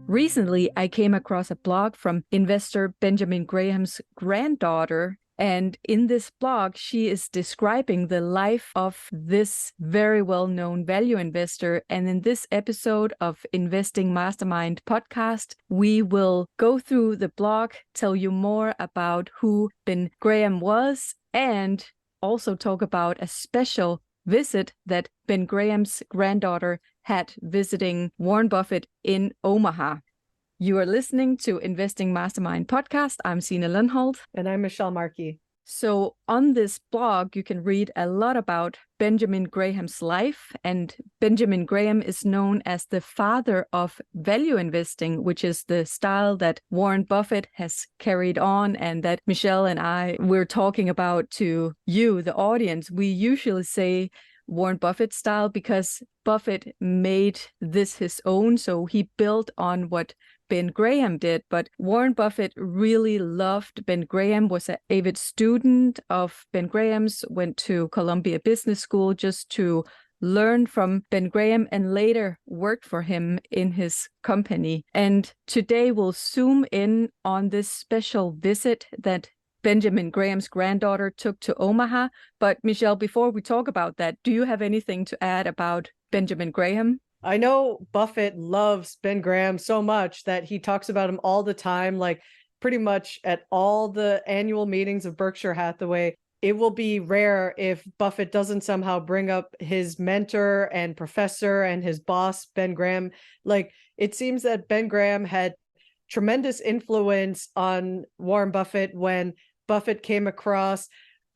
Recently, I came across a blog from investor Benjamin Graham's granddaughter. And in this blog, she is describing the life of this very well-known value investor. And in this episode of Investing Mastermind Podcast, we will go through the blog, tell you more about who Ben Graham was, and also talk about a special visit that Ben Graham's granddaughter had visiting Warren Buffett in Omaha. You are listening to Investing Mastermind Podcast. I'm Signe Lundholt. And I'm Michelle Markey. So on this blog, you can read a lot about Benjamin Graham's life. And Benjamin Graham is known as the father of value investing, which is the style that Warren Buffett has carried on and that Michelle and we're talking about to you, the audience. We usually say Warren Buffett style because Buffett made this his own. So he built on what Ben Graham did, but Warren Buffett really loved Ben Graham, was an avid student of Ben Graham's, went to Columbia Business School just to learn from Ben Graham and later worked for him in his company. And today we'll zoom in on this special visit that Benjamin Graham's granddaughter took to Omaha. But Michelle, before we talk about that, do you have anything to add about Benjamin Graham? I know Buffett loves Ben Graham so much that he talks about him all the time, like pretty much at all the annual meetings of Berkshire Hathaway. It will be rare if Buffett doesn't somehow bring up his mentor and professor and his boss, Ben Graham. Like, it seems that Ben Graham had tremendous influence on Warren Buffett when Buffett came across,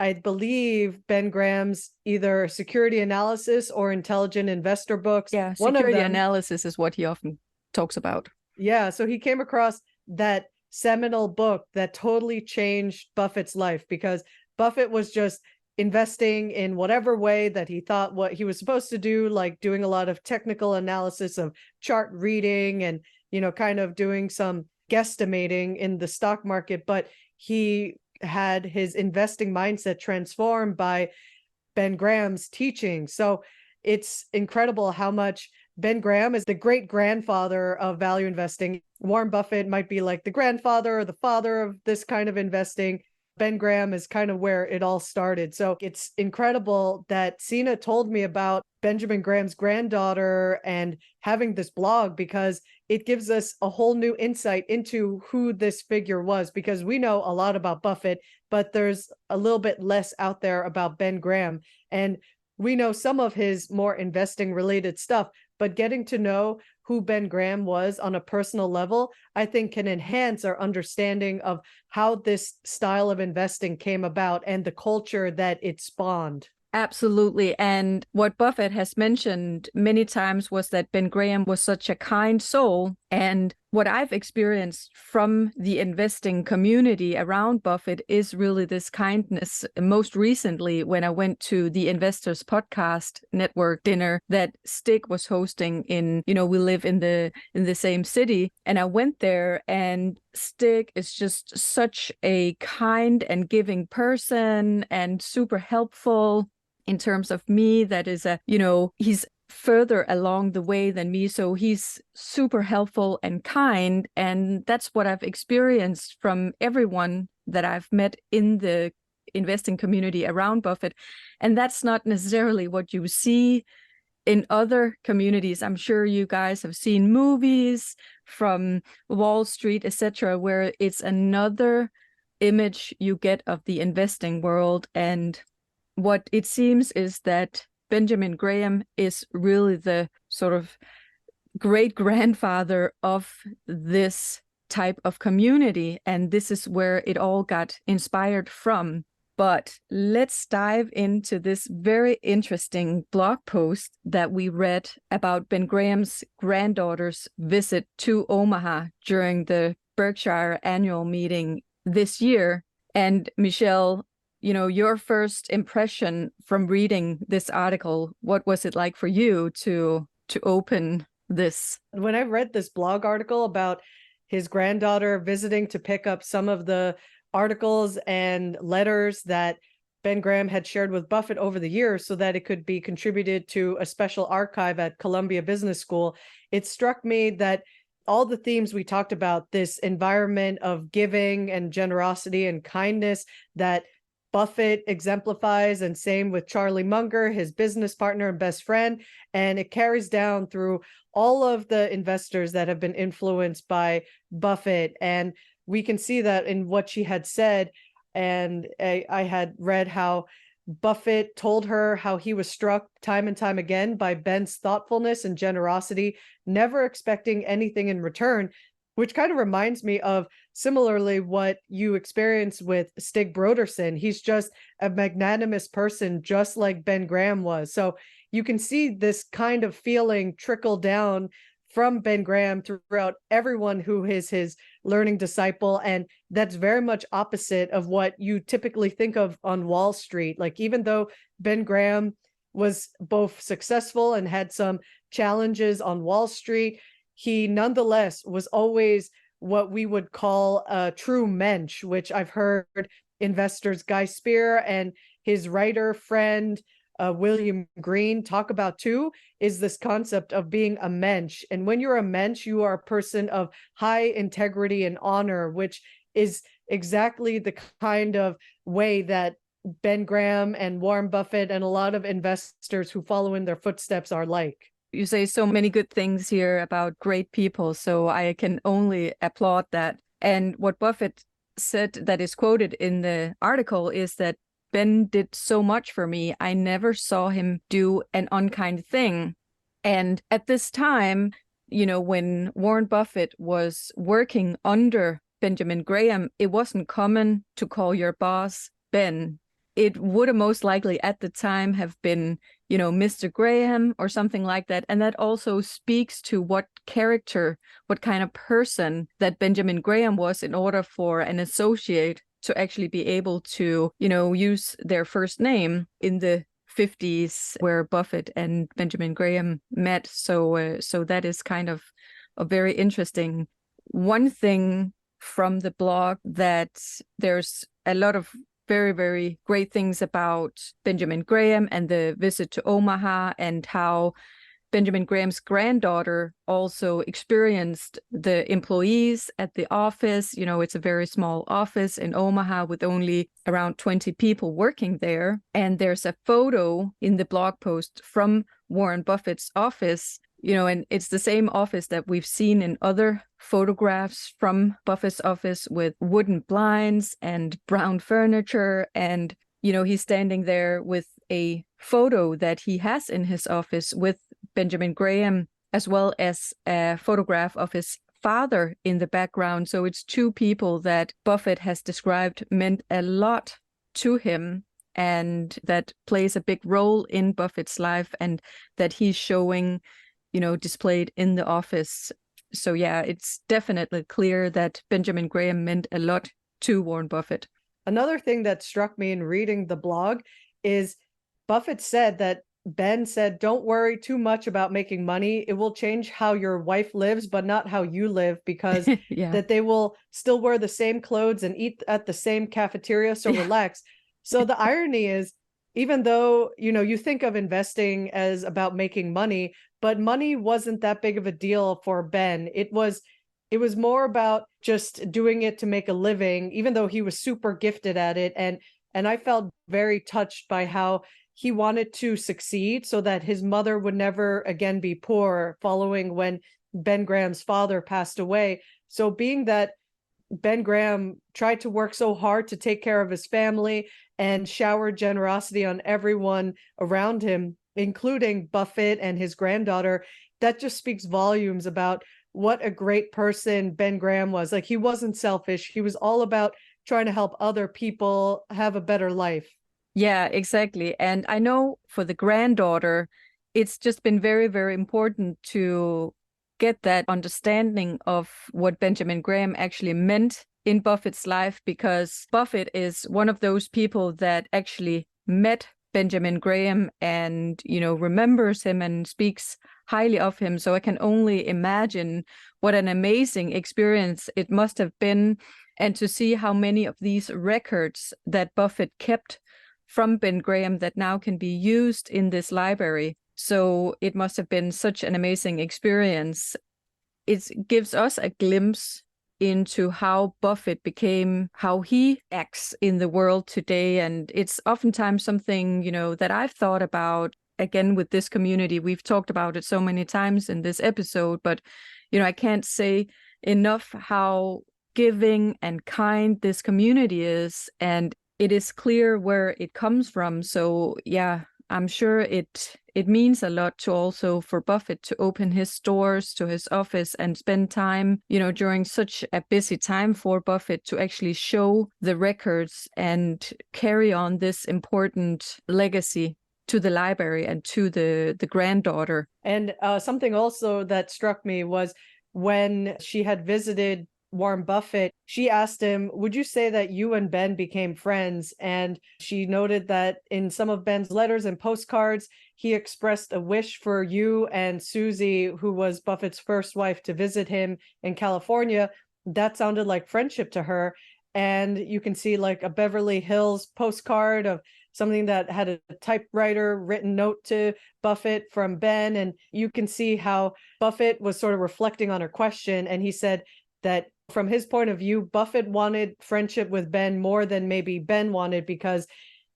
I believe, Ben Graham's either security analysis or intelligent investor books. Yeah, security analysis is what he often talks about. Yeah, so he came across that seminal book that totally changed Buffett's life because Buffett was just investing in whatever way that he thought what he was supposed to do, like doing a lot of technical analysis of chart reading and, kind of doing some guesstimating in the stock market. But he had his investing mindset transformed by Ben Graham's teaching. So it's incredible how much Ben Graham is the great grandfather of value investing. Warren Buffett might be like the grandfather or the father of this kind of investing. Ben Graham is kind of where it all started. So it's incredible that Signe told me about Benjamin Graham's granddaughter and having this blog because it gives us a whole new insight into who this figure was, because we know a lot about Buffett, but there's a little bit less out there about Ben Graham. And we know some of his more investing related stuff, but getting to know who Ben Graham was on a personal level, I think can enhance our understanding of how this style of investing came about and the culture that it spawned. Absolutely. And what Buffett has mentioned many times was that Ben Graham was such a kind soul. And what I've experienced from the investing community around Buffett is really this kindness. Most recently, when I went to the Investors Podcast Network dinner that Stig was hosting in, we live in the same city. And I went there and Stig is just such a kind and giving person and super helpful in terms of me. That is he's further along the way than me. So he's super helpful and kind. And that's what I've experienced from everyone that I've met in the investing community around Buffett. And that's not necessarily what you see in other communities. I'm sure you guys have seen movies from Wall Street, etc., where it's another image you get of the investing world. And what it seems is that Benjamin Graham is really the sort of great grandfather of this type of community. And this is where it all got inspired from. But let's dive into this very interesting blog post that we read about Ben Graham's granddaughter's visit to Omaha during the Berkshire annual meeting this year. And Michelle, your first impression from reading this article, what was it like for you to open this? When I read this blog article about his granddaughter visiting to pick up some of the articles and letters that Ben Graham had shared with Buffett over the years so that it could be contributed to a special archive at Columbia Business School, it struck me that all the themes we talked about, this environment of giving and generosity and kindness that Buffett exemplifies, and same with Charlie Munger, his business partner and best friend. And it carries down through all of the investors that have been influenced by Buffett. And we can see that in what she had said. And I had read how Buffett told her how he was struck time and time again by Ben's thoughtfulness and generosity, never expecting anything in return, which kind of reminds me of similarly what you experienced with Stig Brodersen. He's just a magnanimous person, just like Ben Graham was. So you can see this kind of feeling trickle down from Ben Graham throughout everyone who is his learning disciple. And that's very much opposite of what you typically think of on Wall Street. Like, even though Ben Graham was both successful and had some challenges on Wall Street, he nonetheless was always what we would call a true mensch, which I've heard investors Guy Spear and his writer friend William Green talk about too, is this concept of being a mensch. And when you're a mensch, you are a person of high integrity and honor, which is exactly the kind of way that Ben Graham and Warren Buffett and a lot of investors who follow in their footsteps are like. You say so many good things here about great people, so I can only applaud that. And what Buffett said that is quoted in the article is that Ben did so much for me. I never saw him do an unkind thing. And at this time, when Warren Buffett was working under Benjamin Graham, it wasn't common to call your boss Ben. It would have most likely at the time have been, Mr. Graham or something like that. And that also speaks to what character, what kind of person that Benjamin Graham was in order for an associate to actually be able to, use their first name in the 50s where Buffett and Benjamin Graham met. So that is kind of a very interesting. One thing from the blog that there's a lot of very, very great things about Benjamin Graham and the visit to Omaha, and how Benjamin Graham's granddaughter also experienced the employees at the office. It's a very small office in Omaha with only around 20 people working there. And there's a photo in the blog post from Warren Buffett's office, and it's the same office that we've seen in other photographs from Buffett's office with wooden blinds and brown furniture. And, he's standing there with a photo that he has in his office with Benjamin Graham, as well as a photograph of his father in the background. So it's two people that Buffett has described meant a lot to him, and that plays a big role in Buffett's life, and that he's showing, displayed in the office. So yeah, it's definitely clear that Benjamin Graham meant a lot to Warren Buffett. Another thing that struck me in reading the blog is Buffett said that Ben said, "Don't worry too much about making money. It will change how your wife lives, but not how you live, because that they will still wear the same clothes and eat at the same cafeteria. So relax." So the irony is, even though, you think of investing as about making money, but money wasn't that big of a deal for Ben. It was more about just doing it to make a living, even though he was super gifted at it. And I felt very touched by how he wanted to succeed so that his mother would never again be poor following when Ben Graham's father passed away. So being that Ben Graham tried to work so hard to take care of his family and showered generosity on everyone around him, including Buffett and his granddaughter, that just speaks volumes about what a great person Ben Graham was. Like, he wasn't selfish. He was all about trying to help other people have a better life. Yeah, exactly. And I know for the granddaughter, it's just been very, very important to get that understanding of what Benjamin Graham actually meant in Buffett's life, because Buffett is one of those people that actually met Benjamin Graham and, remembers him and speaks highly of him. So I can only imagine what an amazing experience it must have been, and to see how many of these records that Buffett kept from Ben Graham that now can be used in this library. So it must have been such an amazing experience. It gives us a glimpse into how Buffett became, how he acts in the world today. And it's oftentimes something, that I've thought about. Again, with this community, we've talked about it so many times in this episode, but, I can't say enough how giving and kind this community is. And it is clear where it comes from. So yeah, I'm sure it means a lot to also for Buffett to open his doors to his office and spend time, during such a busy time for Buffett to actually show the records and carry on this important legacy to the library and to the granddaughter. And something also that struck me was when she had visited Warren Buffett, she asked him, would you say that you and Ben became friends? And she noted that in some of Ben's letters and postcards, he expressed a wish for you and Susie, who was Buffett's first wife, to visit him in California. That sounded like friendship to her. And you can see like a Beverly Hills postcard of something that had a typewriter written note to Buffett from Ben. And you can see how Buffett was sort of reflecting on her question. And he said that from his point of view, Buffett wanted friendship with Ben more than maybe Ben wanted, because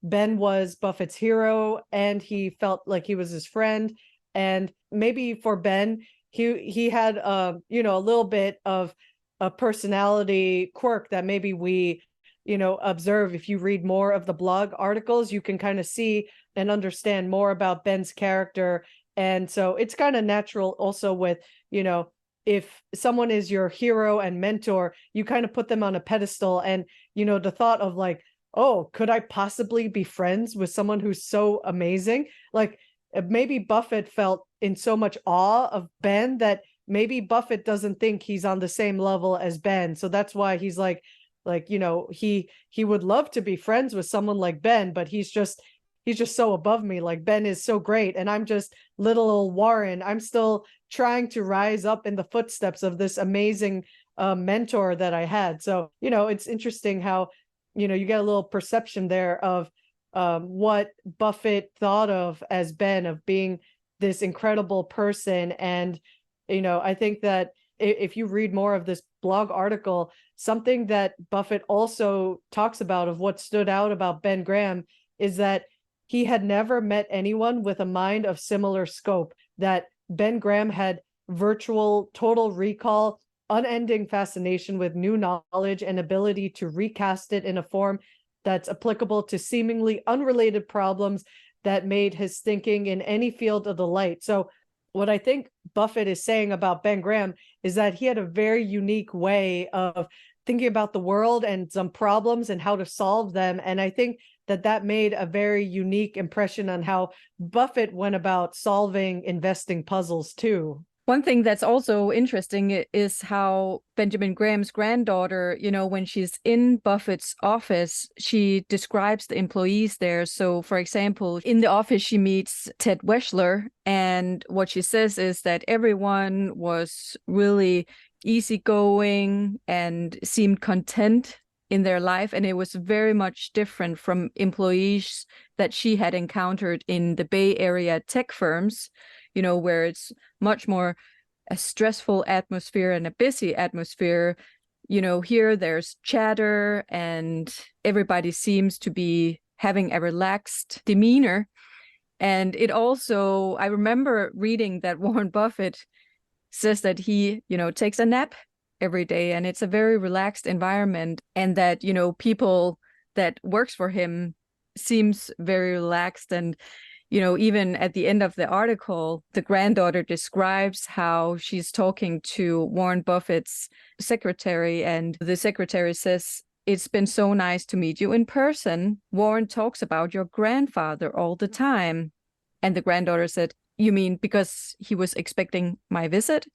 Ben was Buffett's hero and he felt like he was his friend. And maybe for Ben, he had a little bit of a personality quirk that maybe we observe. If you read more of the blog articles, you can kind of see and understand more about Ben's character. And so it's kind of natural also with, if someone is your hero and mentor, you kind of put them on a pedestal. And, the thought of like, oh, could I possibly be friends with someone who's so amazing? Like maybe Buffett felt in so much awe of Ben that maybe Buffett doesn't think he's on the same level as Ben. So that's why he's like, he would love to be friends with someone like Ben, but he's just so above me. Like Ben is so great. And I'm just little old Warren. I'm still trying to rise up in the footsteps of this amazing mentor that I had. So, it's interesting how, you get a little perception there of what Buffett thought of as Ben, of being this incredible person. And, I think that if you read more of this blog article, something that Buffett also talks about of what stood out about Ben Graham is that he had never met anyone with a mind of similar scope, that Ben Graham had virtual total recall, unending fascination with new knowledge and ability to recast it in a form that's applicable to seemingly unrelated problems that made his thinking in any field of the light. So what I think Buffett is saying about Ben Graham is that he had a very unique way of thinking about the world and some problems and how to solve them. And I think that made a very unique impression on how Buffett went about solving investing puzzles too. One thing that's also interesting is how Benjamin Graham's granddaughter, when she's in Buffett's office, she describes the employees there. So, for example, in the office, she meets Ted Weschler, and what she says is that everyone was really easygoing and seemed content in their life. And it was very much different from employees that she had encountered in the Bay Area tech firms, where it's much more a stressful atmosphere and a busy atmosphere. Here there's chatter and everybody seems to be having a relaxed demeanor. And it also, I remember reading that Warren Buffett says that he, takes a nap every day, and it's a very relaxed environment, and that, people that works for him seems very relaxed. And even at the end of the article, the granddaughter describes how she's talking to Warren Buffett's secretary, and the secretary says, "It's been so nice to meet you in person. Warren talks about your grandfather all the time." And the granddaughter said, "You mean because he was expecting my visit?"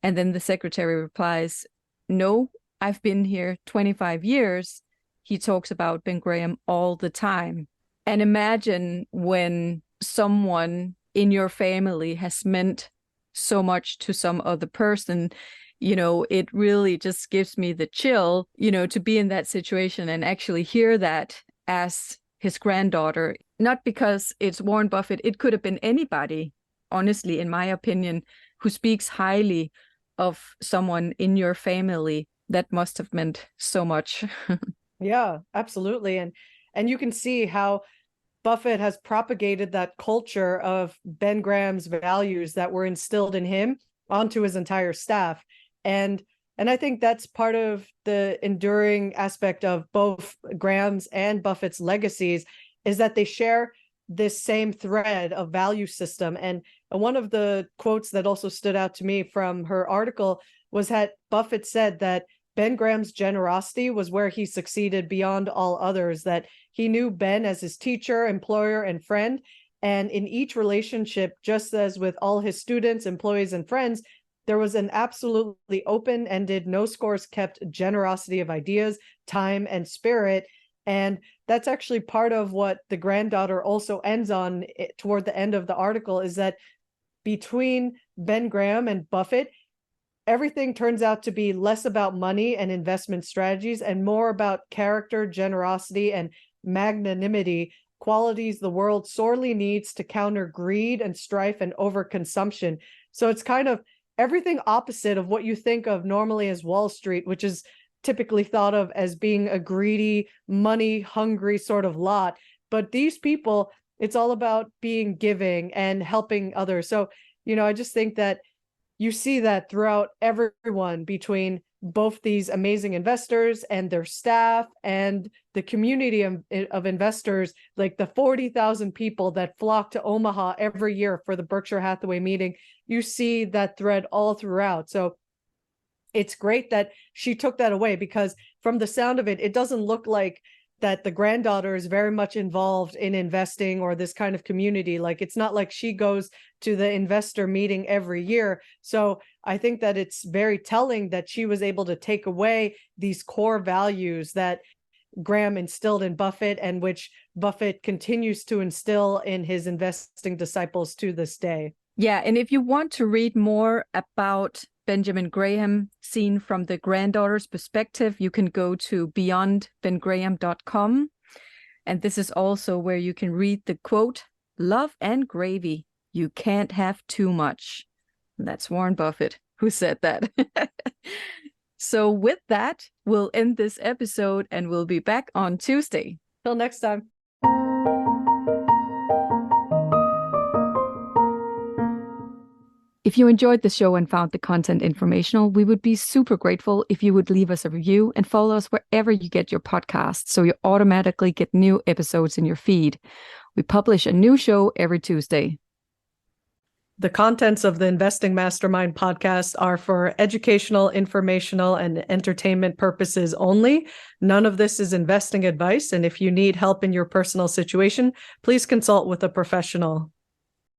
And then the secretary replies, "No, I've been here 25 years. He talks about Ben Graham all the time." And imagine when someone in your family has meant so much to some other person, it really just gives me the chill, to be in that situation and actually hear that as his granddaughter, not because it's Warren Buffett. It could have been anybody, honestly, in my opinion, who speaks highly of someone in your family. That must have meant so much. Yeah, absolutely. And you can see how Buffett has propagated that culture of Ben Graham's values that were instilled in him onto his entire staff. And I think that's part of the enduring aspect of both Graham's and Buffett's legacies, is that they share this same thread of value system. And one of the quotes that also stood out to me from her article was that Buffett said that Ben Graham's generosity was where he succeeded beyond all others, that he knew Ben as his teacher, employer, and friend. And in each relationship, just as with all his students, employees, and friends, there was an absolutely open-ended, no scores kept generosity of ideas, time, and spirit. And that's actually part of what the granddaughter also ends on toward the end of the article, is that between Ben Graham and Buffett, everything turns out to be less about money and investment strategies and more about character, generosity, and magnanimity, qualities the world sorely needs to counter greed and strife and overconsumption. So it's kind of everything opposite of what you think of normally as Wall Street, which is typically thought of as being a greedy, money-hungry sort of lot. But these people, it's all about being giving and helping others. So, I just think that you see that throughout everyone, between both these amazing investors and their staff and the community of investors, like the 40,000 people that flock to Omaha every year for the Berkshire Hathaway meeting. You see that thread all throughout. So it's great that she took that away, because from the sound of it, it doesn't look like that the granddaughter is very much involved in investing or this kind of community. Like, it's not like she goes to the investor meeting every year. So I think that it's very telling that she was able to take away these core values that Graham instilled in Buffett, and which Buffett continues to instill in his investing disciples to this day. Yeah, and if you want to read more about Benjamin Graham seen from the granddaughter's perspective, you can go to beyondbengraham.com. And this is also where you can read the quote, "Love and gravy, you can't have too much." That's Warren Buffett who said that. So with that, we'll end this episode and we'll be back on Tuesday. Till next time. If you enjoyed the show and found the content informational, we would be super grateful if you would leave us a review and follow us wherever you get your podcasts, so you automatically get new episodes in your feed. We publish a new show every Tuesday. The contents of the Investing Mastermind podcast are for educational, informational, and entertainment purposes only. None of this is investing advice, and if you need help in your personal situation, please consult with a professional.